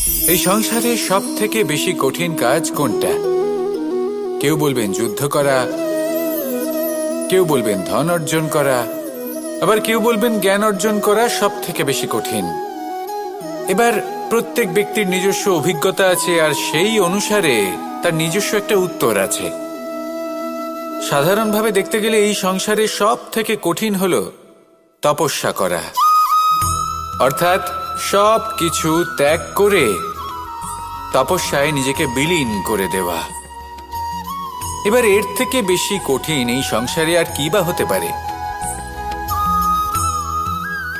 এই সংসারে সব থেকে বেশি কঠিন কাজ কোনটা? কেউ বলবেন যুদ্ধ করা, কেউ বলবেন ধন অর্জন করা, আবার কেউ বলবেন জ্ঞান অর্জন করা সব থেকে বেশি কঠিন। এবার প্রত্যেক ব্যক্তির নিজস্ব অভিজ্ঞতা আছে, আর সেই অনুসারে তার নিজস্ব একটা উত্তর আছে। সাধারণভাবে দেখতে গেলে এই সংসারে সব থেকে কঠিন হলো তপস্যা করা, অর্থাৎ সব কিছু ত্যাগ করে তপস্যায় নিজেকে বিলীন করে দেওয়া। এবার এর থেকে বেশি কঠিন এই সংসারে আর কি বা হতে পারে?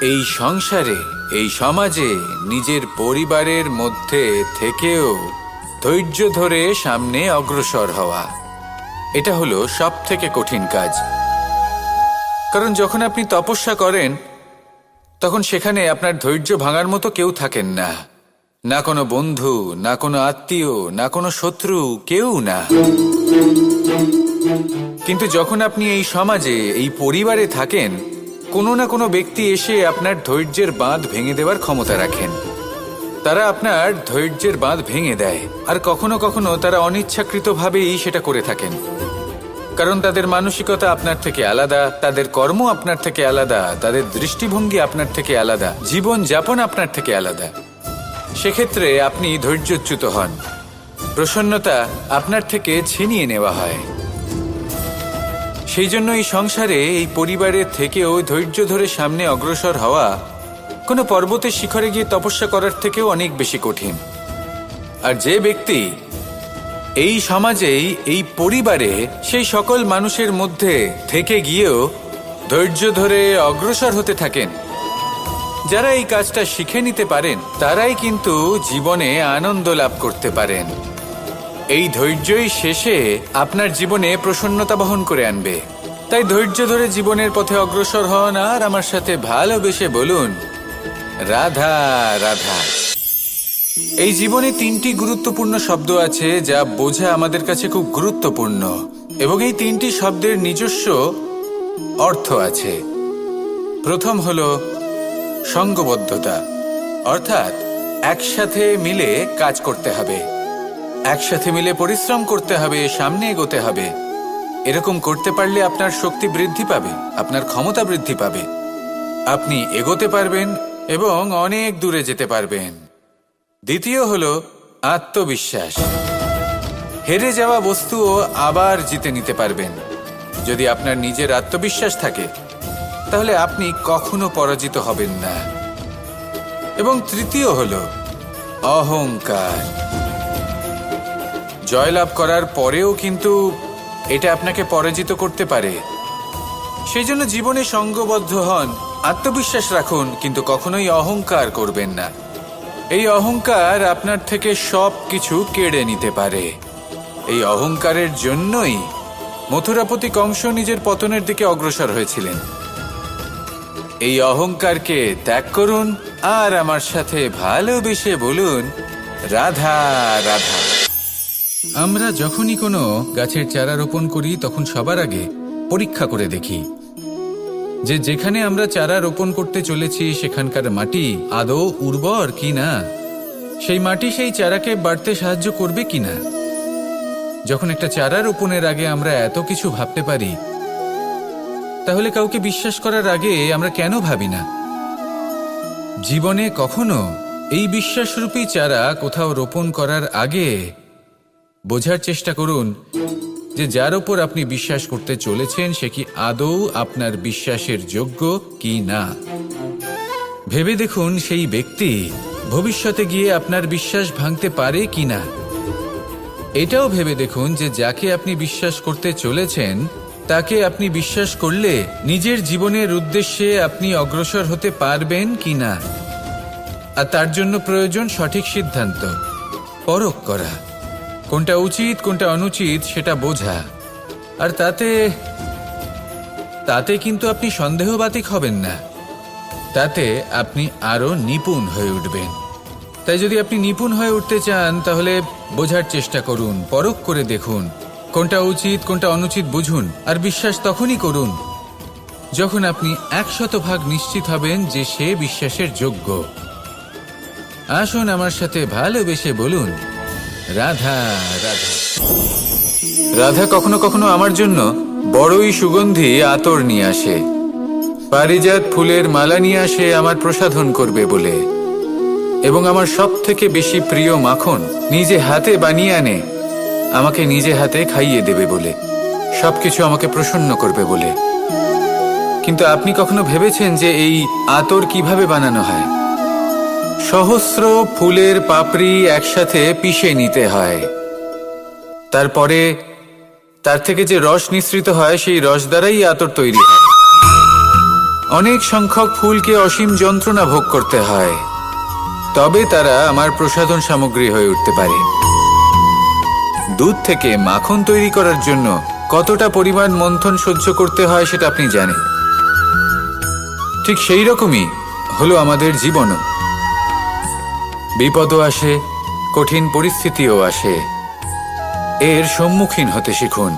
এই সংসারে, এই সমাজে নিজের পরিবারের মধ্যে থেকেও ধৈর্য ধরে সামনে অগ্রসর হওয়া, এটা হলো সব থেকে কঠিন কাজ। কারণ যখন আপনি তপস্যা করেন তখন সেখানে আপনার ধৈর্য ভাঙার মতো কেউ থাকেন না, না কোনো বন্ধু, না কোনো আত্মীয়, না কোনো শত্রু, কেউ না। কিন্তু যখন আপনি এই সমাজে, এই পরিবারে থাকেন, কোনো না কোনো ব্যক্তি এসে আপনার ধৈর্যের বাঁধ ভেঙে দেওয়ার ক্ষমতা রাখেন। তারা আপনার ধৈর্যের বাঁধ ভেঙে দেয়, আর কখনো কখনো তারা অনিচ্ছাকৃতভাবেই সেটা করে থাকেন। কারণ তাদের মানসিকতা আপনার থেকে আলাদা, তাদের কর্ম আপনার থেকে আলাদা, তাদের দৃষ্টিভঙ্গি আপনার থেকে আলাদা, জীবন যাপন আপনার থেকে আলাদা। সেক্ষেত্রে আপনি ধৈর্যচ্যুত হন, প্রসন্নতা আপনার থেকে ছিনিয়ে নেওয়া হয়। সেই জন্য এই সংসারে, এই পরিবারের থেকেও ধৈর্য ধরে সামনে অগ্রসর হওয়া কোনো পর্বতের শিখরে গিয়ে তপস্যা করার থেকেও অনেক বেশি কঠিন। আর যে ব্যক্তি এই সমাজেই, এই পরিবারে, সেই সকল মানুষের মধ্যে থেকে গিয়েও ধৈর্য ধরে অগ্রসর হতে থাকেন, যারা এই কাজটা শিখে নিতে পারেন, তারাই কিন্তু জীবনে আনন্দ লাভ করতে পারেন। এই ধৈর্যই শেষে আপনার জীবনে প্রসন্নতা বহন করে আনবে। তাই ধৈর্য ধরে জীবনের পথে অগ্রসর হন, আর আমার সাথে ভালোবেসে বলুন, রাধা রাধা। এই জীবনে তিনটি গুরুত্বপূর্ণ শব্দ আছে যা বোঝা আমাদের কাছে খুব গুরুত্বপূর্ণ, এবং এই তিনটি শব্দের নিজস্ব অর্থ আছে। প্রথম হলো সঙ্গবদ্ধতা, অর্থাৎ একসাথে মিলে কাজ করতে হবে, একসাথে মিলে পরিশ্রম করতে হবে, সামনে এগোতে হবে। এরকম করতে পারলে আপনার শক্তি বৃদ্ধি পাবে, আপনার ক্ষমতা বৃদ্ধি পাবে, আপনি এগোতে পারবেন এবং অনেক দূরে যেতে পারবেন। দ্বিতীয় হলো আত্মবিশ্বাস। হেরে যাওয়া বস্তুও আবার জিতে নিতে পারবেন। যদি আপনার নিজের আত্মবিশ্বাস থাকে তাহলে আপনি কখনো পরাজিত হবেন না। এবং তৃতীয় হলো অহংকার। জয়লাভ করার পরেও কিন্তু এটা আপনাকে পরাজিত করতে পারে। সেই জন্য জীবনে সঙ্গবদ্ধ হন, আত্মবিশ্বাস রাখুন, কিন্তু কখনোই অহংকার করবেন না। এই অহংকার আপনার থেকে সব কিছু কেড়ে নিতে পারে। এই অহংকারের জন্যই মথুরাপতি কংস নিজের পতনের দিকে অগ্রসর হয়েছিলেন। এই অহংকারকে ত্যাগ করুন, আর আমার সাথে ভালোবেসে বলুন, রাধা রাধা। আমরা যখনই কোনো গাছের চারা রোপণ করি তখন সবার আগে পরীক্ষা করে দেখি যে যেখানে আমরা চারা রোপণ করতে চলেছি সেখানকার মাটি আদৌ উর্বর কিনা, সেই মাটি সেই চারাকে বাড়তে সাহায্য করবে কিনা। যখন একটা চারা রোপণের আগে আমরা এত কিছু ভাবতে পারি, তাহলে কাউকে বিশ্বাস করার আগে আমরা কেন ভাবি না? জীবনে কখনো এই বিশ্বাসরূপী চারা কোথাও রোপণ করার আগে বোঝার চেষ্টা করুন যে যার ওপর আপনি বিশ্বাস করতে চলেছেন সে কি আদৌ আপনার বিশ্বাসের যোগ্য কি না। ভেবে দেখুন সেই ব্যক্তি ভবিষ্যতে গিয়ে আপনার বিশ্বাস ভাঙতে পারে কি না। এটাও ভেবে দেখুন যে যাকে আপনি বিশ্বাস করতে চলেছেন তাকে আপনি বিশ্বাস করলে নিজের জীবনের উদ্দেশ্যে আপনি অগ্রসর হতে পারবেন কি না। আর তার জন্য প্রয়োজন সঠিক সিদ্ধান্ত, পরখ করা, কোনটা উচিত কোনটা অনুচিত সেটা বোঝা। আর তাতে কিন্তু আপনি সন্দেহবাতিক হবেন না, তাতে আপনি আরো নিপুণ হয়ে উঠবেন। তাই যদি আপনি নিপুণ হয়ে উঠতে চান তাহলে বোঝার চেষ্টা করুন, পরখ করে দেখুন, কোনটা উচিত কোনটা অনুচিত বুঝুন। আর বিশ্বাস তখনই করুন যখন আপনি 100% নিশ্চিত হবেন যে সে বিশ্বাসের যোগ্য। আসুন আমার সাথে ভালোবেসে বলুন, রাধা রাধা। রাধা কখনো কখনো আমার জন্য বড়ই সুগন্ধি আতর নিয়ে আসে, পারিজাত ফুলের মালা নিয়ে আসে আমার প্রসাধন করবে বলে, এবং আমার সব থেকে বেশি প্রিয় মাখন নিজে হাতে বানিয়ে আনে আমাকে নিজে হাতে খাইয়ে দেবে বলে, সবকিছু আমাকে প্রসন্ন করবে বলে। কিন্তু আপনি কখনো ভেবেছেন যে এই আতর কিভাবে বানানো হয়? সহস্র ফুলের পাপড়ি একসাথে পিষে নিতে হয়, তারপরে তার থেকে যে রস নিঃসৃত হয় সেই রস দ্বারাই আতর তৈরি হয়। অনেক সংখ্যক ফুলকে অসীম যন্ত্রণা ভোগ করতে হয়, তবে তারা আমার প্রসাধন সামগ্রী হয়ে উঠতে পারে। দুধ থেকে মাখন তৈরি করার জন্য কতটা পরিমাণ মন্থন সহ্য করতে হয় সেটা আপনি জানেন। ঠিক সেই রকমই হলো আমাদের জীবনও। বিপদও আসে, কঠিন পরিস্থিতিও আসে, এর সম্মুখীন হতে শিখুন।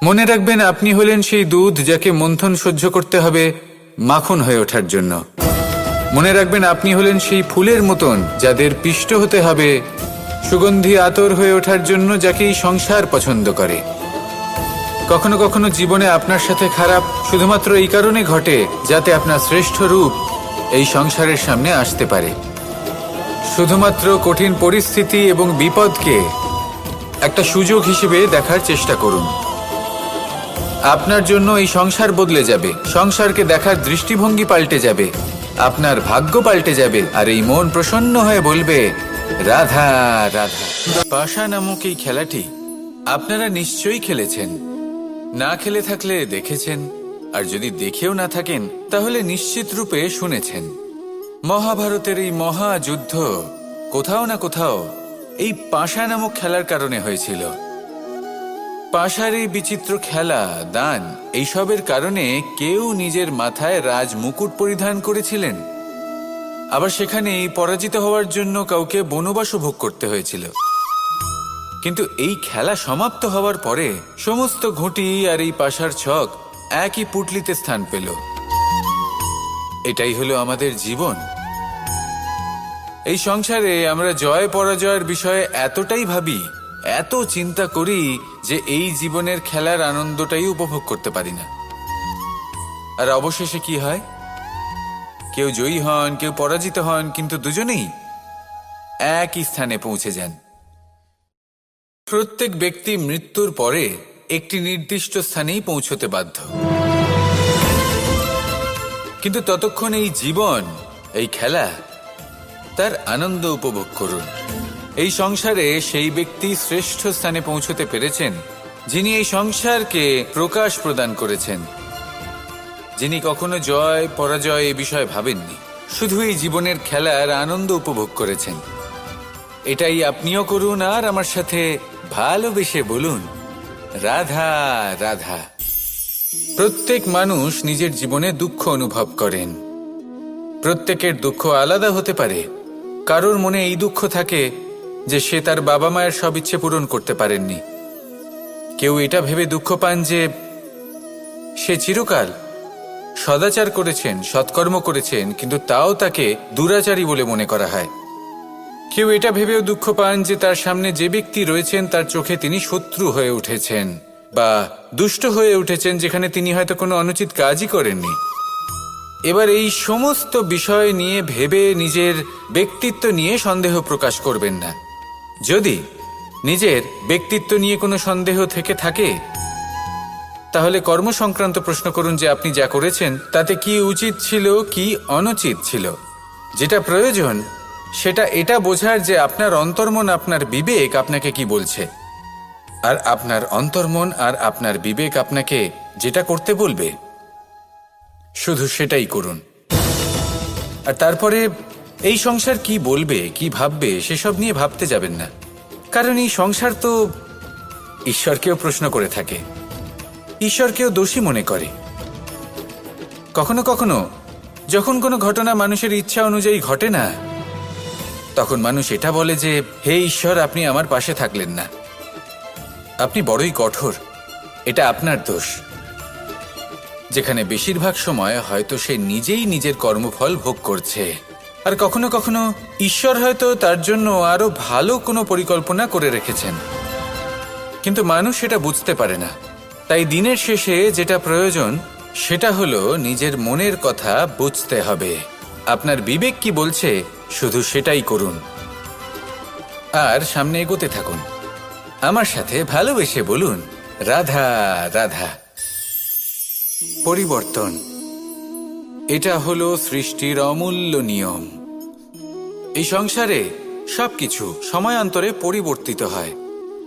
মনে রাখবেন, আপনি হলেন সেই দুধ যাকে মন্থন সহ্য করতে হবে মাখন হয়ে ওঠার জন্য। মনে রাখবেন, আপনি হলেন সেই ফুলের মতন যাদের পিষ্ট হতে হবে সুগন্ধি আতর হয়ে ওঠার জন্য, যাকে এই সংসার পছন্দ করে। কখনো কখনো জীবনে আপনার সাথে খারাপ শুধুমাত্র এই কারণে ঘটে যাতে আপনার শ্রেষ্ঠ রূপ এই সংসারের সামনে আসতে পারে। শুধুমাত্র কঠিন পরিস্থিতি এবং বিপদকে একটা সুযোগ হিসেবে দেখার চেষ্টা করুন। আপনার জন্য এই সংসার বদলে যাবে, সংসারকে দেখার দৃষ্টিভঙ্গি পাল্টে যাবে, আপনার ভাগ্য পাল্টে যাবে, আর এই মন প্রসন্ন হয়ে বলবে, রাধা রাধা। পাশা নামক এই খেলাটি আপনারা নিশ্চয়ই খেলেছেন, না খেলে থাকলে দেখেছেন, আর যদি দেখেও না থাকেন তাহলে নিশ্চিত রূপে শুনেছেন। মহাভারতের এই মহাযুদ্ধ কোথাও না কোথাও এই পাশা নামক খেলার কারণে হয়েছিল। পাশার এই বিচিত্র খেলা, দান, এইসবের কারণে কেউ নিজের মাথায় রাজ মুকুট পরিধান করেছিলেন, আবার সেখানে পরাজিত হওয়ার জন্য কাউকে বনবাসও ভোগ করতে হয়েছিল। কিন্তু এই খেলা সমাপ্ত হওয়ার পরে সমস্ত ঘুঁটি আর এই পাশার ছক একই পুটলিতে স্থান পেল। এটাই হলো আমাদের জীবন। এই সংসারে আমরা জয় পরাজয়ের বিষয়ে এতটাই ভাবি, এত চিন্তা করি যে এই জীবনের খেলার আনন্দটাই উপভোগ করতে পারি না। আর অবশেষে কি হয়? কেউ জয়ী হন, কেউ পরাজিত হন, কিন্তু দুজনেই একই স্থানে পৌঁছে যান। প্রত্যেক ব্যক্তি মৃত্যুর পরে একটি নির্দিষ্ট স্থানেই পৌঁছতে বাধ্য, কিন্তু ততক্ষণ এই জীবন, এই খেলা, তার আনন্দ উপভোগ করুন। এই সংসারে সেই ব্যক্তি শ্রেষ্ঠ স্থানে পৌঁছতে পেরেছেন যিনি এই সংসারকে প্রকাশ প্রদান করেছেন, যিনি কখনো জয় পরাজয় এ বিষয়ে ভাবেননি, শুধু এই জীবনের খেলার আনন্দ উপভোগ করেছেন। এটাই আপনিও করুন, আর আমার সাথে ভালোবেসে বলুন, রাধা রাধা। প্রত্যেক মানুষ নিজের জীবনে দুঃখ অনুভব করেন। প্রত্যেকের দুঃখ আলাদা হতে পারে। কারোর মনে এই দুঃখ থাকে যে সে তার বাবা মায়ের সব ইচ্ছে পূরণ করতে পারেননি। কেউ এটা ভেবে দুঃখ পান যে সে চিরকাল সদাচার করেছেন, সৎকর্ম করেছেন, কিন্তু তাও তাকে দুরাচারী বলে মনে করা হয়। কেউ এটা ভেবেও দুঃখ পান যে তার সামনে যে ব্যক্তি রয়েছেন তার চোখে তিনি শত্রু হয়ে উঠেছেন বা দুষ্ট হয়ে উঠেছেন, যেখানে তিনি হয়তো কোনো অনুচিত কাজই করেননি। এবার এই সমস্ত বিষয় নিয়ে ভেবে নিজের ব্যক্তিত্ব নিয়ে সন্দেহ প্রকাশ করবেন না। যদি নিজের ব্যক্তিত্ব নিয়ে কোনো সন্দেহ থেকে থাকে তাহলে কর্ম সংক্রান্ত প্রশ্ন করুন যে আপনি যা করেছেন তাতে কি উচিত ছিল, কি অনুচিত ছিল। যেটা প্রয়োজন সেটা এটা বোঝার যে আপনার অন্তর্মন, আপনার বিবেক আপনাকে কি বলছে, আর আপনার অন্তর্মন আর আপনার বিবেক আপনাকে যেটা করতে বলবে শুধু সেটাই করুন। আর তারপরে এই সংসার কি বলবে, কি ভাববে সেসব নিয়ে ভাবতে যাবেন না, কারণ এই সংসার তো ঈশ্বরকেও প্রশ্ন করে থাকে, ঈশ্বরকেও দোষী মনে করে। কখনো কখনো যখন কোনো ঘটনা মানুষের ইচ্ছা অনুযায়ী ঘটে না, তখন মানুষ এটা বলে যে হে ঈশ্বর, আপনি আমার পাশে থাকলেন না, আপনি বড়ই কঠোর, এটা আপনার দোষ। যেখানে বেশিরভাগ সময় হয়তো সে নিজেই নিজের কর্মফল ভোগ করছে। আর কখনো কখনো ঈশ্বর হয়তো তার জন্য আরো ভালো কোনো পরিকল্পনা করে রেখেছেন, কিন্তু মানুষ সেটা বুঝতে পারে না। তাই দিনের শেষে যেটা প্রয়োজন সেটা হলো নিজের মনের কথা বুঝতে হবে। আপনার বিবেক কি বলছে শুধু সেটাই করুন আর সামনে এগোতে থাকুন। আমার সাথে ভালোবেসে বলুন, রাধা রাধা। পরিবর্তন, এটা হলো সৃষ্টির অমূল্য নিয়ম। এই সংসারে সবকিছু সময়ান্তরে পরিবর্তিত হয়,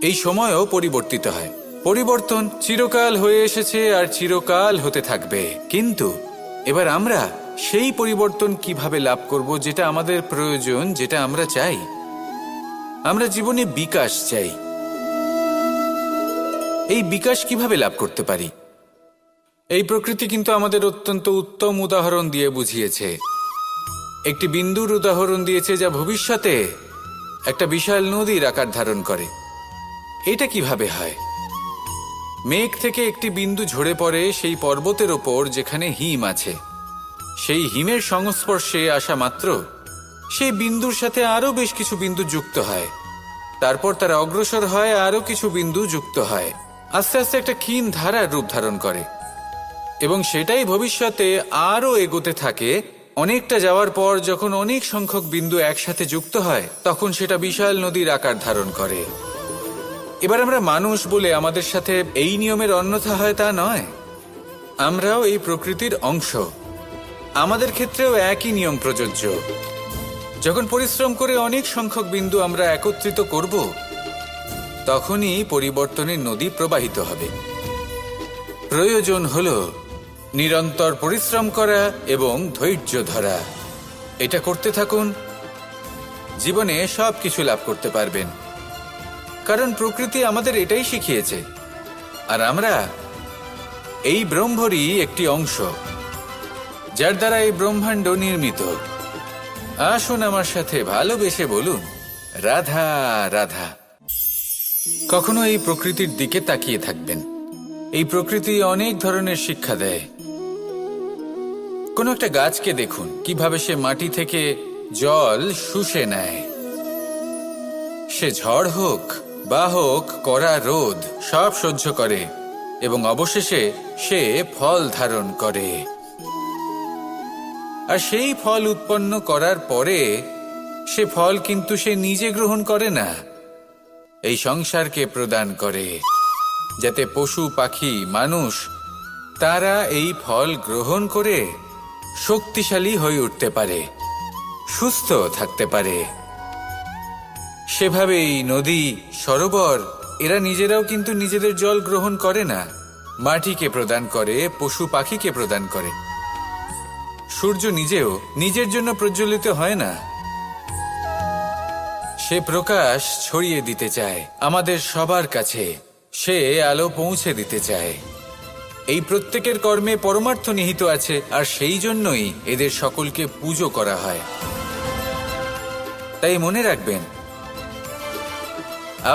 এই সময়ও পরিবর্তিত হয়। পরিবর্তন চিরকাল হয়ে এসেছে আর চিরকাল হতে থাকবে, কিন্তু এবার আমরা সেই পরিবর্তন কিভাবে লাভ করব যেটা আমাদের প্রয়োজন, যেটা আমরা চাই। আমরা জীবনে বিকাশ চাই। এই বিকাশ কিভাবে লাভ করতে পারি? এই প্রকৃতি কিন্তু আমাদের অত্যন্ত উত্তম উদাহরণ দিয়ে বুঝিয়েছে। একটি বিন্দুর উদাহরণ দিয়েছে যা ভবিষ্যতে একটা বিশাল নদীর আকার ধারণ করে। এটা কিভাবে হয়? মেঘ থেকে একটি বিন্দু ঝরে পড়ে সেই পর্বতের ওপর যেখানে হিম আছে। সেই হিমের সংস্পর্শে আসা মাত্র সেই বিন্দুর সাথে আরো বেশ কিছু বিন্দু যুক্ত হয়। তারপর তারা অগ্রসর হয়, আরো কিছু বিন্দু যুক্ত হয়, আস্তে আস্তে একটা ক্ষীণ ধারার রূপ ধারণ করে এবং সেটাই ভবিষ্যতে আরো এগোতে থাকে। অনেকটা যাওয়ার পর যখন অনেক সংখ্যক বিন্দু একসাথে যুক্ত হয় তখন সেটা বিশাল নদীর আকার ধারণ করে। এবার আমরা মানুষ বলে আমাদের সাথে এই নিয়মের অন্যথা হয় তা নয়। আমরাও এই প্রকৃতির অংশ, আমাদের ক্ষেত্রেও একই নিয়ম প্রযোজ্য। যখন পরিশ্রম করে অনেক সংখ্যক বিন্দু আমরা একত্রিত করব তখনই পরিবর্তনের নদী প্রবাহিত হবে। প্রয়োজন হলো নিরন্তর পরিশ্রম করা এবং ধৈর্য ধরা। এটা করতে থাকুন, জীবনে সব কিছু লাভ করতে পারবেন। কারণ প্রকৃতি আমাদের এটাই শিখিয়েছে, আর আমরা এই ব্রহ্মরই একটি অংশ, যার দ্বারা এই ব্রহ্মাণ্ড নির্মিত। আসুন আমার সাথে ভালোবেসে বলুন, রাধা রাধা। কখনো এই প্রকৃতির দিকে তাকিয়ে থাকবেন। এই প্রকৃতি অনেক ধরনের শিক্ষা দেয়। কোনো একটা গাছকে দেখুন কিভাবে সে মাটি থেকে জল শুষে নেয়। সে ঝড় হোক বা হোক কড়া রোদ সব সহ্য করে এবং অবশেষে সে ফল ধারণ করে। আর সেই ফল উৎপন্ন করার পরে সে ফল কিন্তু সে নিজে গ্রহণ করে না, এই সংসারকে প্রদান করে, যাতে পশু পাখি মানুষ তারা এই ফল গ্রহণ করে শক্তিশালী হয়ে উঠতে পারে, সুস্থ থাকতে পারে। সেভাবেই নদী, সরোবর এরা নিজেরাও কিন্তু নিজেদের জল গ্রহণ করে না, মাটিকে প্রদান করে, পশু পাখিকে প্রদান করে। সূর্য নিজেও নিজের জন্য প্রজ্বলিত হয় না, সে প্রকাশ ছড়িয়ে দিতে চায় আমাদের সবার কাছে, সে আলো পৌঁছে দিতে চায়। এই প্রত্যেকের কর্মে পরমার্থ নিহিত আছে, আর সেই জন্যই এদের সকলকে পুজো করা হয়। তাই মনে রাখবেন,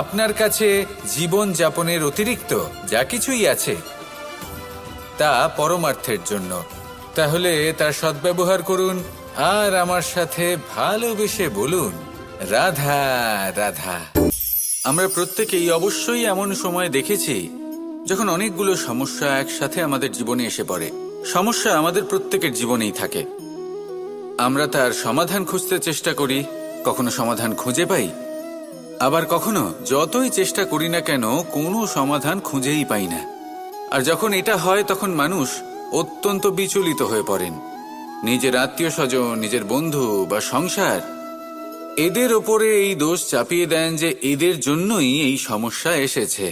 আপনার কাছে জীবন যাপনের অতিরিক্ত যা কিছুই আছে তা পরমার্থের জন্য। তাহলে তার সদ্ব্যবহার করুন আর আমার সাথে ভালোবেসে বলুন, রাধা রাধা। আমরা প্রত্যেকেই অবশ্যই এমন সময় দেখেছি যখন অনেকগুলো সমস্যা একসাথে আমাদের জীবনে এসে পড়ে। সমস্যা আমাদের প্রত্যেকের জীবনেই থাকে। আমরা তার সমাধান খুঁজতে চেষ্টা করি, কখনো সমাধান খুঁজে পাই, আবার কখনো যতই চেষ্টা করি না কেন কোনো সমাধান খুঁজেই পাই না। আর যখন এটা হয় তখন মানুষ অত্যন্ত বিচলিত হয়ে পড়েন। নিজের আত্মীয় স্বজন, নিজের বন্ধু বা সংসার এদের ওপরে এই দোষ চাপিয়ে দেন যে এদের জন্যই এই সমস্যা এসেছে।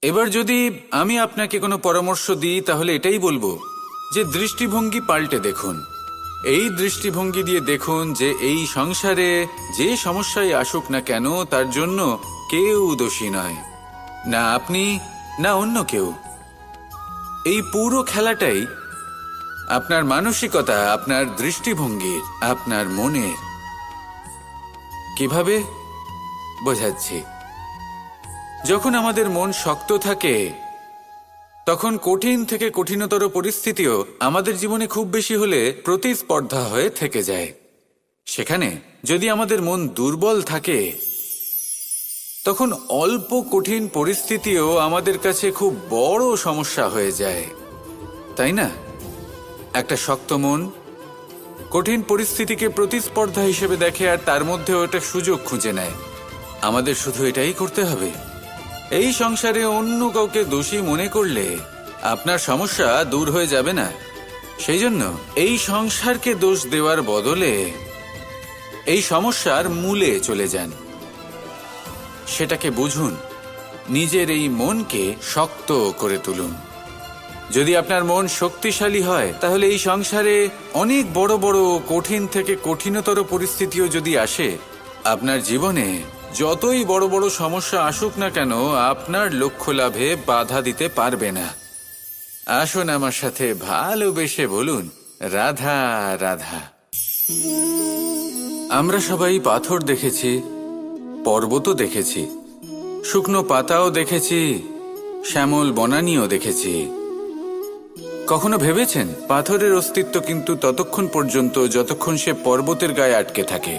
এবার যদি আমি আপনাকে কোনো পরামর্শ দিই তাহলে এটাই বলবো যে দৃষ্টিভঙ্গি পাল্টে দেখুন। এই দৃষ্টিভঙ্গি দিয়ে দেখুন যে এই সংসারে যে সমস্যায় আসুক না কেন তার জন্য কেউ দোষী নয়, না আপনি না অন্য কেউ। এই পুরো খেলাটাই আপনার মানসিকতা, আপনার দৃষ্টিভঙ্গির, আপনার মনের। কিভাবে বোঝাচ্ছি? যখন আমাদের মন শক্ত থাকে তখন কঠিন থেকে কঠিনতর পরিস্থিতিও আমাদের জীবনে খুব বেশি হলে প্রতিস্পর্ধা হয়ে থেকে যায়। সেখানে যদি আমাদের মন দুর্বল থাকে, তখন অল্প কঠিন পরিস্থিতিও আমাদের কাছে খুব বড় সমস্যা হয়ে যায়, তাই না? একটা শক্ত মন কঠিন পরিস্থিতিকে প্রতিস্পর্ধা হিসেবে দেখে আর তার মধ্যে ওটা সুযোগ খুঁজে নেয়। আমাদের শুধু এটাই করতে হবে। এই সংসারে অন্য কাউকে দোষী মনে করলে আপনার সমস্যা দূর হয়ে যাবে না। সেই জন্য এই সংসারকে দোষ দেওয়ার বদলে এই সমস্যার মূলে চলে যান, সেটাকে বুঝুন, নিজের এই মনকে শক্ত করে তুলুন। যদি আপনার মন শক্তিশালী হয়, তাহলে এই সংসারে অনেক বড় বড় কঠিন থেকে কঠিনতর পরিস্থিতিও যদি আসে, আপনার জীবনে যতই বড় বড় সমস্যা আসুক না কেন, আপনার লক্ষ্য লাভে বাধা দিতে পারবে না। আসুন আমার সাথে ভালোবেসে বলুন, রাধা রাধা। আমরা সবাই পাথর দেখেছি, পর্বতও দেখেছি, শুকনো পাতাও দেখেছি, শ্যামল বনানীও দেখেছি। কখনো ভেবেছেন পাথরের অস্তিত্ব কিন্তু ততক্ষণ পর্যন্ত যতক্ষণ সে পর্বতের গায়ে আটকে থাকে।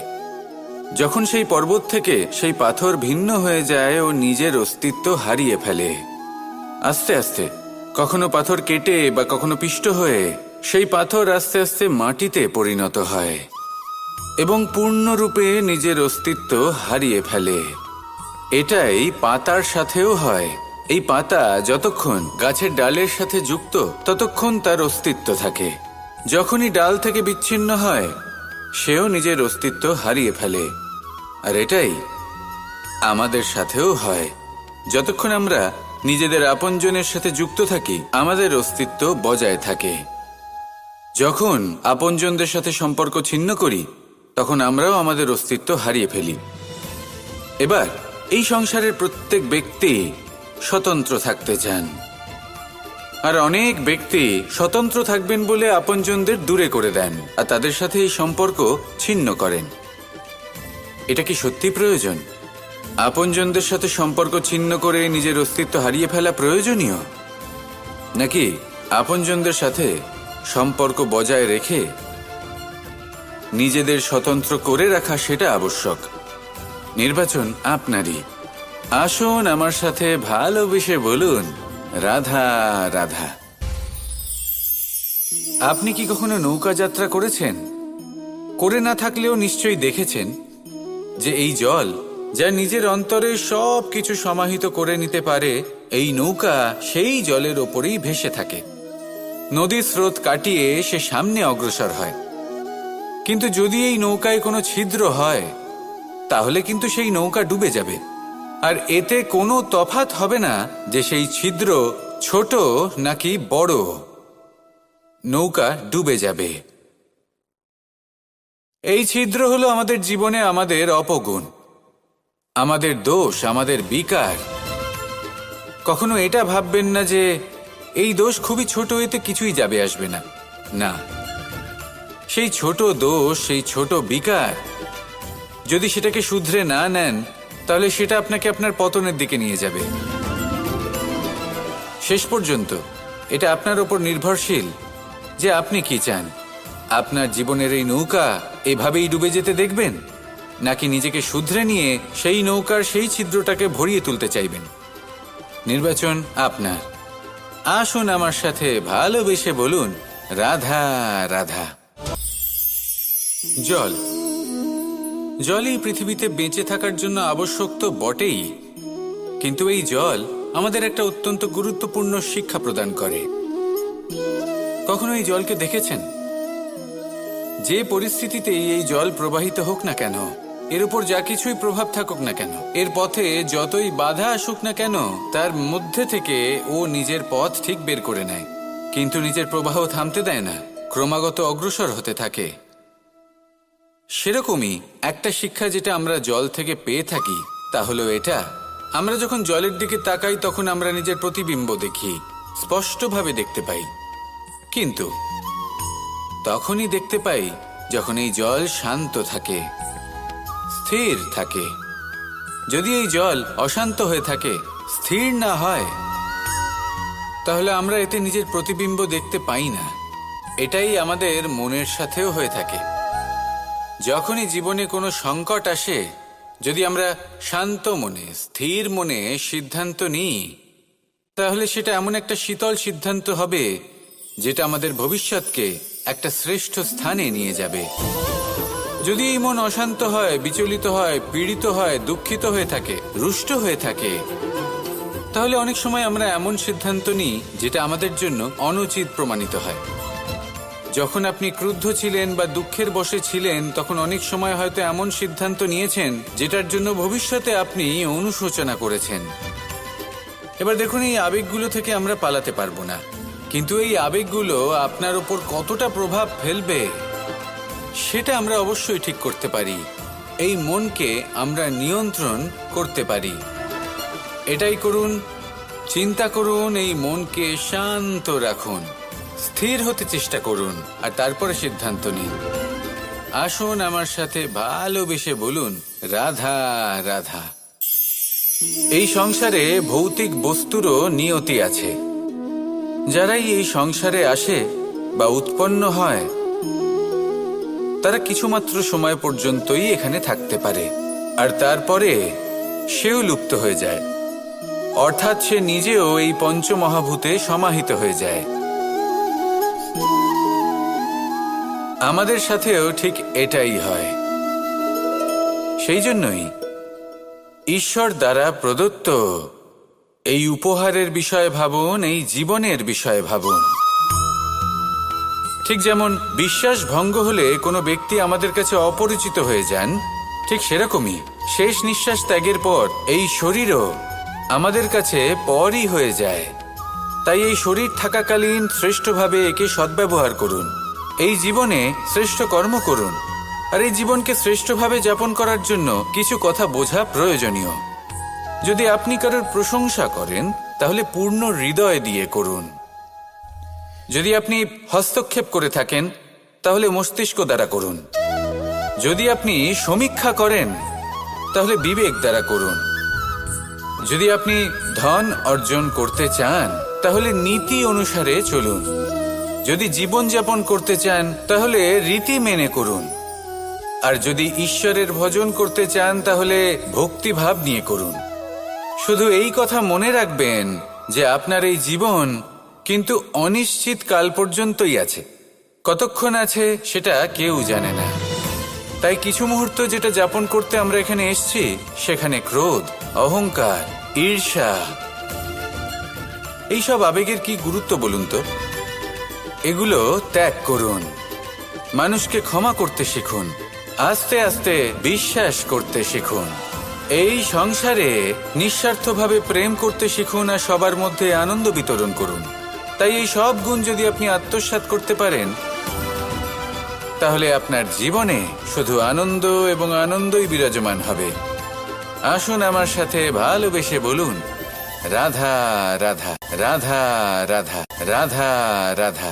যখন সেই পর্বত থেকে সেই পাথর ভিন্ন হয়ে যায় ও নিজের অস্তিত্ব হারিয়ে ফেলে। আস্তে আস্তে কখনো পাথর কেটে বা কখনো পিষ্ট হয়ে সেই পাথর আস্তে আস্তে মাটিতে পরিণত হয় এবং পূর্ণরূপে নিজের অস্তিত্ব হারিয়ে ফেলে। এটাই পাতার সাথেও হয়। এই পাতা যতক্ষণ গাছের ডালের সাথে যুক্ত ততক্ষণ তার অস্তিত্ব থাকে। যখনই ডাল থেকে বিচ্ছিন্ন হয়, সেও নিজের অস্তিত্ব হারিয়ে ফেলে। আর এটাই আমাদের সাথেও হয়। যতক্ষণ আমরা নিজেদের আপনজনের সাথে যুক্ত থাকি, আমাদের অস্তিত্ব বজায় থাকে। যখন আপনজনদের সাথে সম্পর্ক ছিন্ন করি, তখন আমরাও আমাদের অস্তিত্ব হারিয়ে ফেলি। এবার এই সংসারের প্রত্যেক ব্যক্তি স্বতন্ত্র থাকতে চান, আর অনেক ব্যক্তি স্বতন্ত্র থাকবেন বলে আপনজনদের দূরে করে দেন আর তাদের সাথে এই সম্পর্ক ছিন্ন করেন। এটা কি সত্যি প্রয়োজন? আপনজনদের সাথে সম্পর্ক ছিন্ন করে নিজের অস্তিত্ব হারিয়ে ফেলা প্রয়োজনীয়, নাকি আপনজনদের সাথে সম্পর্ক বজায় রেখে নিজেদের স্বতন্ত্র করে রাখা সেটা আবশ্যক? নির্বাচন আপনারই। আসুন আমার সাথে ভালোবেসে বলুন, রাধা রাধা। আপনি কি কখনো নৌকা যাত্রা করেছেন? করে না থাকলেও নিশ্চয়ই দেখেছেন যে এই জল যা নিজের অন্তরে সব কিছু সমাহিত করে নিতে পারে, এই নৌকা সেই জলের ওপরেই ভেসে থাকে। নদীর স্রোত কাটিয়ে সে সামনে অগ্রসর হয়। কিন্তু যদি এই নৌকায় কোনো ছিদ্র হয়, তাহলে কিন্তু সেই নৌকা ডুবে যাবে। আর এতে কোনো তফাৎ হবে না যে সেই ছিদ্র ছোট নাকি বড়, নৌকা ডুবে যাবে। এই ছিদ্র হলো আমাদের জীবনে আমাদের অপগুণ, আমাদের দোষ, আমাদের বিকার। কখনো এটা ভাববেন না যে এই দোষ খুবই ছোট, এতে কিছুই যাবে আসবে না। না, সেই ছোট দোষ, সেই ছোট বিকার যদি সেটাকে শুধরে না নেন, তাহলে সেটা আপনাকে আপনার পতনের দিকে নিয়ে যাবে। শেষ পর্যন্ত এটা আপনার ওপর নির্ভরশীল যে আপনি কি চান। আপনার জীবনের এই নৌকা এভাবেই ডুবে যেতে দেখবেন, নাকি নিজেকে শুধরে নিয়ে সেই নৌকার সেই ছিদ্রটাকে ভরিয়ে তুলতে চাইবেন? নির্বাচন আপনার। আসুন আমার সাথে ভালোবেসে বলুন, রাধা রাধা। জল জলই পৃথিবীতে বেঁচে থাকার জন্য আবশ্যক তো বটেই, কিন্তু এই জল আমাদের একটা অত্যন্ত গুরুত্বপূর্ণ শিক্ষা প্রদান করে। কখনো এই জলকে দেখেছেন? যে পরিস্থিতিতেই এই জল প্রবাহিত হোক না কেন, এর উপর যা কিছুই প্রভাব থাকুক না কেন, এর পথে যতই বাধা আসুক না কেন, তার মধ্যে থেকে ও নিজের পথ ঠিক বের করে নেয়, কিন্তু নিজের প্রবাহ থামতে দেয় না, ক্রমাগত অগ্রসর হতে থাকে। সেরকমই একটা শিক্ষা যেটা আমরা জল থেকে পেয়ে থাকি, তা হলো এটা: আমরা যখন জলের দিকে তাকাই, তখন আমরা নিজের প্রতিবিম্ব দেখি, স্পষ্টভাবে দেখতে পাই। কিন্তু তখনই দেখতে পাই যখন এই জল শান্ত থাকে, স্থির থাকে। যদি এই জল অশান্ত হয়ে থাকে, স্থির না হয়, তাহলে আমরা এতে নিজের প্রতিবিম্ব দেখতে পাই না। এটাই আমাদের মনের সাথেও হয়ে থাকে। যখনই জীবনে কোনো সংকট আসে, যদি আমরা শান্ত মনে, স্থির মনে সিদ্ধান্ত নিই, তাহলে সেটা এমন একটা শীতল সিদ্ধান্ত হবে যেটা আমাদের ভবিষ্যৎকে একটা শ্রেষ্ঠ স্থানে নিয়ে যাবে। যদি এই মন অশান্ত হয়, বিচলিত হয়, পীড়িত হয়, দুঃখিত হয়ে থাকে, রুষ্ট হয়ে থাকে, তাহলে অনেক সময় আমরা এমন সিদ্ধান্ত নিই যেটা আমাদের জন্য অনুচিত প্রমাণিত হয়। যখন আপনি ক্রুদ্ধ ছিলেন বা দুঃখের বশে ছিলেন, তখন অনেক সময় হয়তো এমন সিদ্ধান্ত নিয়েছেন যেটার জন্য ভবিষ্যতে আপনি অনুশোচনা করেছেন। এবার দেখুন, এই আবেগগুলো থেকে আমরা পালাতে পারবো না, কিন্তু এই আবেগগুলো আপনার উপর কতটা প্রভাব ফেলবে সেটা আমরা অবশ্যই ঠিক করতে পারি। এই মনকে আমরা নিয়ন্ত্রণ করতে পারি। এটাই করুন, চিন্তা করুন, এই মনকে শান্ত রাখুন, স্থির হতে চেষ্টা করুন, আর তারপরে সিদ্ধান্ত নিন। আসুন আমার সাথে ভালোবেসে বলুন, রাধা রাধা। এই সংসারে ভৌতিক বস্তুরও নিয়তি আছে। যারাই এই সংসারে আসে বা উৎপন্ন হয়, তারা কিছুমাত্র সময় পর্যন্তই এখানে থাকতে পারে, আর তারপরে সেও লুপ্ত হয়ে যায়, অর্থাৎ সে নিজেও এই পঞ্চমহাভূতে সমাহিত হয়ে যায়। আমাদের সাথেও ঠিক এটাই হয়। সেই জন্যই ঈশ্বর দ্বারা প্রদত্ত এই উপহারের বিষয়ে ভাবুন, এই জীবনের বিষয়ে ভাবুন। ঠিক যেমন বিশ্বাস ভঙ্গ হলে কোনো ব্যক্তি আমাদের কাছে অপরিচিত হয়ে যান, ঠিক সেরকমই শেষ নিঃশ্বাস ত্যাগের পর এই শরীরও আমাদের কাছে পরই হয়ে যায়। তাই এই শরীর থাকাকালীন শ্রেষ্ঠভাবে একে সদ্ব্যবহার করুন, এই জীবনে শ্রেষ্ঠ কর্ম করুন। আর এই জীবনকে শ্রেষ্ঠভাবে যাপন করার জন্য কিছু কথা বোঝা প্রয়োজনীয়। যদি আপনি কারোর প্রশংসা করেন, তাহলে পূর্ণ হৃদয় দিয়ে করুন। যদি আপনি হস্তক্ষেপ করে থাকেন, তাহলে মস্তিষ্ক দ্বারা করুন। যদি আপনি সমীক্ষা করেন, তাহলে বিবেক দ্বারা করুন। যদি আপনি ধন অর্জন করতে চান, তাহলে নীতি অনুসারে চলুন। যদি জীবনযাপন করতে চান, তাহলে রীতি মেনে করুন। আর যদি ঈশ্বরের ভজন করতে চান, তাহলে ভক্তিভাব নিয়ে করুন। শুধু এই কথা মনে রাখবেন যে আপনার এই জীবন কিন্তু অনিশ্চিত কাল পর্যন্তই আছে। কতক্ষণ আছে সেটা কেউ জানে না। তাই কিছু মুহূর্ত যেটা যাপন করতে আমরা এখানে এসেছি, সেখানে ক্রোধ, অহংকার, ঈর্ষা, এইসব আবেগের কি গুরুত্ব বলুন তো? এগুলো ত্যাগ করুন। মানুষকে ক্ষমা করতে শিখুন, আস্তে আস্তে বিশ্বাস করতে শিখুন। এই সংসারে নিঃস্বার্থভাবে প্রেম করতে শিখুন, আর সবার মধ্যে আনন্দ বিতরণ করুন। তাই এই সব গুণ যদি আপনি আত্মসাৎ করতে পারেন, তাহলে আপনার জীবনে শুধু আনন্দ এবং আনন্দই বিরাজমান হবে। আসুন আমার সাথে ভালোবেসে বলুন, রাধা রাধা, রাধা রাধা, রাধা রাধা।